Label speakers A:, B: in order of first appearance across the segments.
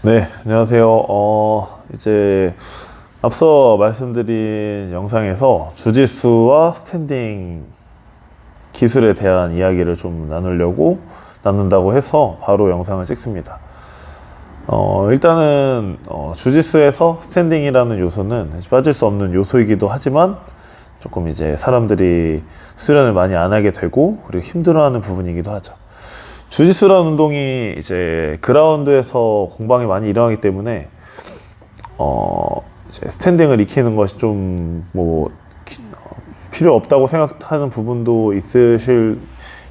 A: 네, 안녕하세요. 이제 앞서 말씀드린 영상에서 주짓수와 스탠딩 기술에 대한 이야기를 좀 나눈다고 해서 바로 영상을 찍습니다. 일단은 주짓수에서 스탠딩이라는 요소는 빠질 수 없는 요소이기도 하지만 조금 이제 사람들이 수련을 많이 안 하게 되고 그리고 힘들어하는 부분이기도 하죠. 주짓수라는 운동이 이제 그라운드에서 공방이 많이 일어나기 때문에 이제 스탠딩을 익히는 것이 좀 필요 없다고 생각하는 부분도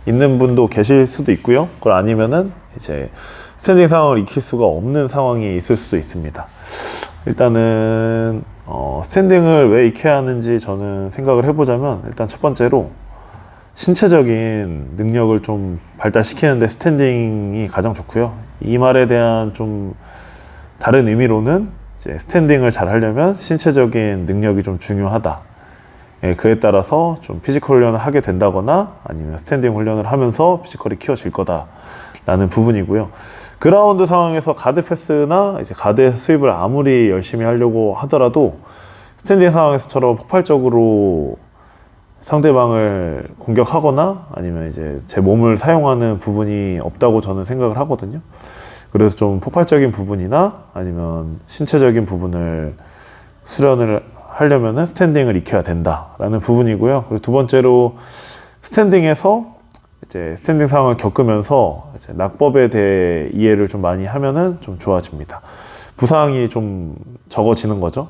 A: 있는 분도 계실 수도 있고요. 그걸 아니면은 이제 스탠딩 상황을 익힐 수가 없는 상황이 있을 수도 있습니다. 일단은 스탠딩을 왜 익혀야 하는지 저는 생각을 해보자면, 일단 첫 번째로 신체적인 능력을 좀 발달시키는데 스탠딩이 가장 좋고요. 이 말에 대한 좀 다른 의미로는 이제 스탠딩을 잘 하려면 신체적인 능력이 좀 중요하다. 그에 따라서 좀 피지컬 훈련을 하게 된다거나 아니면 스탠딩 훈련을 하면서 피지컬이 키워질 거다라는 부분이고요. 그라운드 상황에서 가드 패스나 이제 가드 수입을 아무리 열심히 하려고 하더라도 스탠딩 상황에서처럼 폭발적으로 상대방을 공격하거나 아니면 이제 제 몸을 사용하는 부분이 없다고 저는 생각을 하거든요. 그래서 좀 폭발적인 부분이나 아니면 신체적인 부분을 수련을 하려면은 스탠딩을 익혀야 된다라는 부분이고요. 그리고 두 번째로 스탠딩에서 이제 스탠딩 상황을 겪으면서 이제 낙법에 대해 이해를 좀 많이 하면은 좀 좋아집니다. 부상이 좀 적어지는 거죠.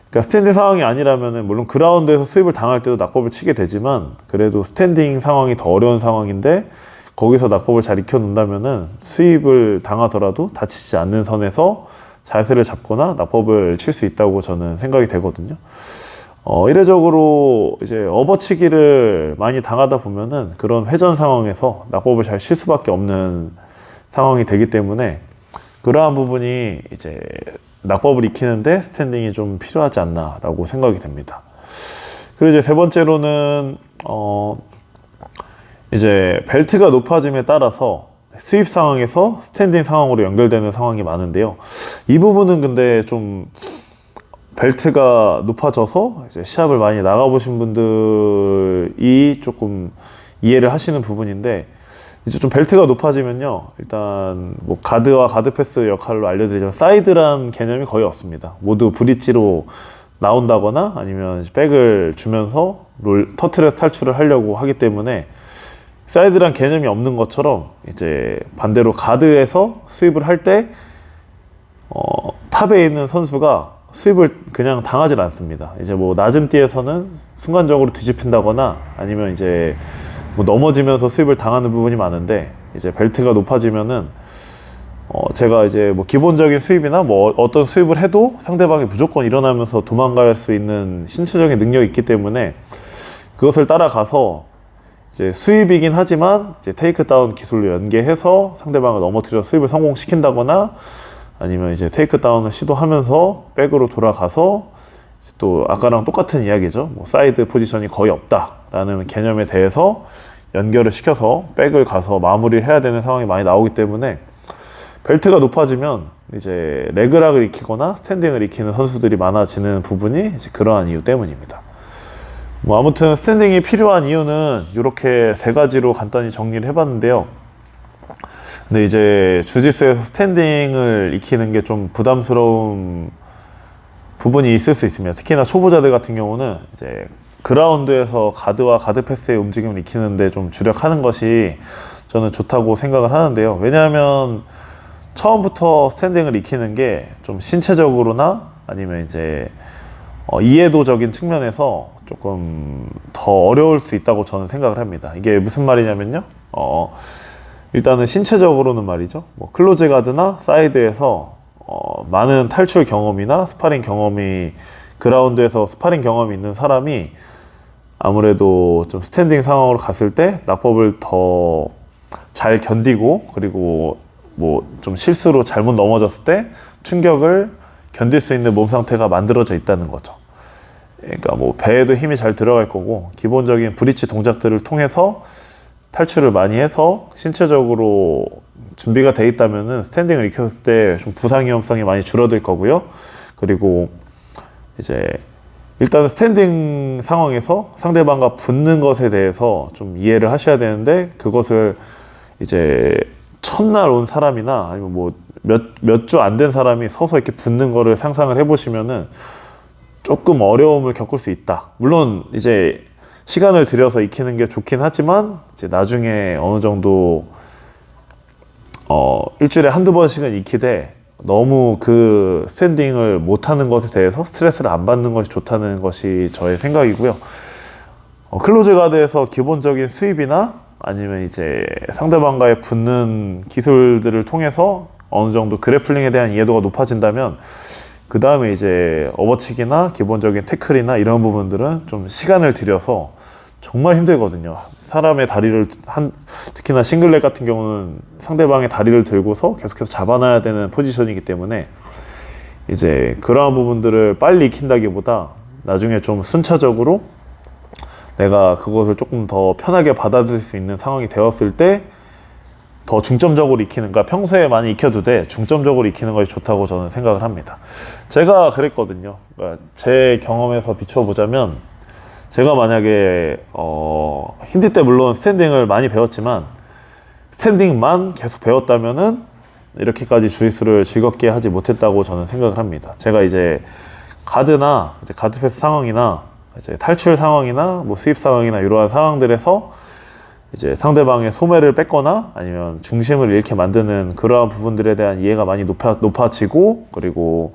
A: 그러니까 스탠딩 상황이 아니라면은 물론 그라운드에서 수입을 당할 때도 낙법을 치게 되지만, 그래도 스탠딩 상황이 더 어려운 상황인데 거기서 낙법을 잘 익혀놓는다면은 수입을 당하더라도 다치지 않는 선에서 자세를 잡거나 낙법을 칠 수 있다고 저는 생각이 되거든요. 이례적으로 이제 업어치기를 많이 당하다 보면은 그런 회전 상황에서 낙법을 잘 칠 수밖에 없는 상황이 되기 때문에, 그러한 부분이 이제 낙법을 익히는데 스탠딩이 좀 필요하지 않나라고 생각이 됩니다. 그리고 이제 세 번째로는 이제 벨트가 높아짐에 따라서 수입 상황에서 스탠딩 상황으로 연결되는 상황이 많은데요. 이 부분은 근데 좀 벨트가 높아져서 이제 시합을 많이 나가보신 분들이 조금 이해를 하시는 부분인데, 이제 좀 벨트가 높아지면요, 일단 뭐 가드와 가드 패스 역할로 알려드리자면 사이드란 개념이 거의 없습니다. 모두 브릿지로 나온다거나 아니면 백을 주면서 터틀에서 탈출을 하려고 하기 때문에 사이드란 개념이 없는 것처럼, 이제 반대로 가드에서 수입을 할 때 탑에 있는 선수가 수입을 그냥 당하지 않습니다. 이제 뭐 낮은 띠에서는 순간적으로 뒤집힌다거나 아니면 이제 뭐 넘어지면서 수입을 당하는 부분이 많은데, 이제 벨트가 높아지면은 제가 이제 뭐 기본적인 수입이나 뭐 어떤 수입을 해도 상대방이 무조건 일어나면서 도망갈 수 있는 신체적인 능력이 있기 때문에, 그것을 따라가서 이제 수입이긴 하지만 이제 테이크다운 기술로 연계해서 상대방을 넘어뜨려 수입을 성공시킨다거나 아니면 이제 테이크다운을 시도하면서 백으로 돌아가서 또 아까랑 똑같은 이야기죠. 뭐 사이드 포지션이 거의 없다라는 개념에 대해서 연결을 시켜서 백을 가서 마무리를 해야 되는 상황이 많이 나오기 때문에, 벨트가 높아지면 이제 레그락을 익히거나 스탠딩을 익히는 선수들이 많아지는 부분이 이제 그러한 이유 때문입니다. 뭐 아무튼 스탠딩이 필요한 이유는 이렇게 세 가지로 간단히 정리를 해봤는데요. 근데 이제 주짓수에서 스탠딩을 익히는 게 좀 부담스러운 부분이 있을 수 있습니다. 특히나 초보자들 같은 경우는 이제 그라운드에서 가드와 가드 패스의 움직임을 익히는데 좀 주력하는 것이 저는 좋다고 생각을 하는데요. 왜냐하면 처음부터 스탠딩을 익히는 게 좀 신체적으로나 아니면 이제 이해도적인 측면에서 조금 더 어려울 수 있다고 저는 생각을 합니다. 이게 무슨 말이냐면요. 일단은 신체적으로는 말이죠. 뭐 클로즈 가드나 사이드에서 많은 탈출 경험이나 스파링 경험이, 그라운드에서 스파링 경험이 있는 사람이 아무래도 좀 스탠딩 상황으로 갔을 때 낙법을 더 잘 견디고, 그리고 뭐 좀 실수로 잘못 넘어졌을 때 충격을 견딜 수 있는 몸 상태가 만들어져 있다는 거죠. 그러니까 뭐 배에도 힘이 잘 들어갈 거고, 기본적인 브릿지 동작들을 통해서 탈출을 많이 해서 신체적으로 준비가 돼 있다면은 스탠딩을 익혔을 때 좀 부상 위험성이 많이 줄어들 거고요. 그리고 이제 일단 스탠딩 상황에서 상대방과 붙는 것에 대해서 좀 이해를 하셔야 되는데, 그것을 이제 첫날 온 사람이나 아니면 뭐 몇 주 안 된 사람이 서서 이렇게 붙는 거를 상상을 해보시면은 조금 어려움을 겪을 수 있다. 물론 이제 시간을 들여서 익히는 게 좋긴 하지만, 이제 나중에 어느 정도 일주일에 한두 번씩은 익히되 너무 그 스탠딩을 못하는 것에 대해서 스트레스를 안 받는 것이 좋다는 것이 저의 생각이고요. 클로즈 가드에서 기본적인 스윕이나 아니면 이제 상대방과의 붙는 기술들을 통해서 어느 정도 그래플링에 대한 이해도가 높아진다면, 그 다음에 이제 업어치기나 기본적인 태클이나 이런 부분들은 좀 시간을 들여서 정말 힘들거든요. 사람의 다리를 특히나 싱글렉 같은 경우는 상대방의 다리를 들고서 계속해서 잡아놔야 되는 포지션이기 때문에, 이제 그러한 부분들을 빨리 익힌다기보다 나중에 좀 순차적으로 내가 그것을 조금 더 편하게 받아들일 수 있는 상황이 되었을 때 더 중점적으로 익히는, 그러니까 평소에 많이 익혀두되 중점적으로 익히는 것이 좋다고 저는 생각을 합니다. 제가 그랬거든요. 그러니까 제 경험에서 비춰보자면, 제가 만약에 힌디 때 물론 스탠딩을 많이 배웠지만 스탠딩만 계속 배웠다면은 이렇게까지 주짓수를 즐겁게 하지 못했다고 저는 생각을 합니다. 제가 이제 가드나 이제 가드 패스 상황이나 이제 탈출 상황이나 뭐 수입 상황이나 이러한 상황들에서 이제 상대방의 소매를 뺏거나 아니면 중심을 잃게 만드는 그러한 부분들에 대한 이해가 많이 높아지고, 그리고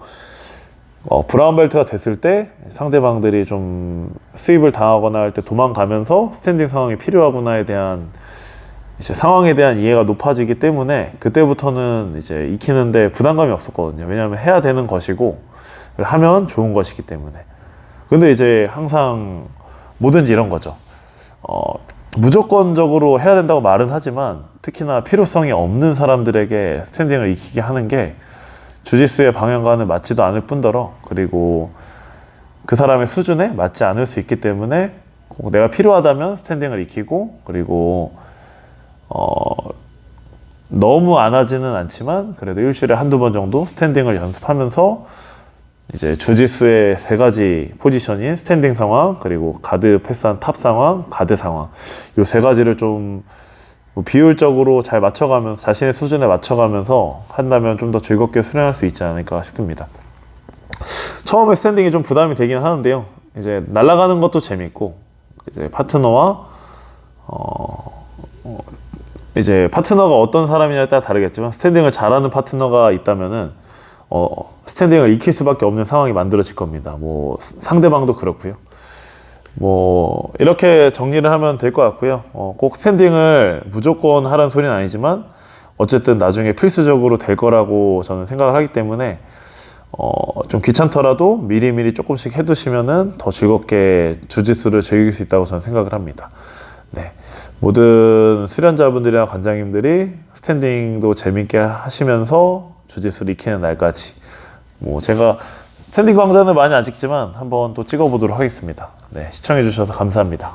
A: 브라운 벨트가 됐을 때 상대방들이 좀 스윕을 당하거나 할 때 도망가면서 스탠딩 상황이 필요하구나에 대한 이제 상황에 대한 이해가 높아지기 때문에, 그때부터는 이제 익히는데 부담감이 없었거든요. 왜냐하면 해야 되는 것이고 하면 좋은 것이기 때문에. 근데 이제 항상 뭐든지 이런 거죠. 무조건적으로 해야 된다고 말은 하지만 특히나 필요성이 없는 사람들에게 스탠딩을 익히게 하는 게 주짓수의 방향과는 맞지도 않을 뿐더러, 그리고 그 사람의 수준에 맞지 않을 수 있기 때문에 꼭 내가 필요하다면 스탠딩을 익히고, 그리고 너무 안 하지는 않지만 그래도 일주일에 한두 번 정도 스탠딩을 연습하면서 이제 주짓수의 세 가지 포지션인 스탠딩 상황, 그리고 가드 패스한 탑 상황, 가드 상황, 이 세 가지를 좀 비율적으로 잘 맞춰가면서 자신의 수준에 맞춰가면서 한다면 좀 더 즐겁게 수련할 수 있지 않을까 싶습니다. 처음에 스탠딩이 좀 부담이 되긴 하는데요. 이제 날아가는 것도 재밌고, 이제 파트너와 이제 파트너가 어떤 사람이냐에 따라 다르겠지만 스탠딩을 잘하는 파트너가 있다면은 스탠딩을 익힐 수밖에 없는 상황이 만들어질 겁니다. 뭐 상대방도 그렇고요. 뭐 이렇게 정리를 하면 될 것 같고요. 꼭 스탠딩을 무조건 하라는 소리는 아니지만 어쨌든 나중에 필수적으로 될 거라고 저는 생각을 하기 때문에 좀 귀찮더라도 미리미리 조금씩 해두시면은 더 즐겁게 주짓수를 즐길 수 있다고 저는 생각을 합니다. 네, 모든 수련자분들이나 관장님들이 스탠딩도 재밌게 하시면서 주짓수를 익히는 날까지, 뭐 제가 스탠딩 광장을 많이 안 찍지만 한번 또 찍어보도록 하겠습니다. 네, 시청해주셔서 감사합니다.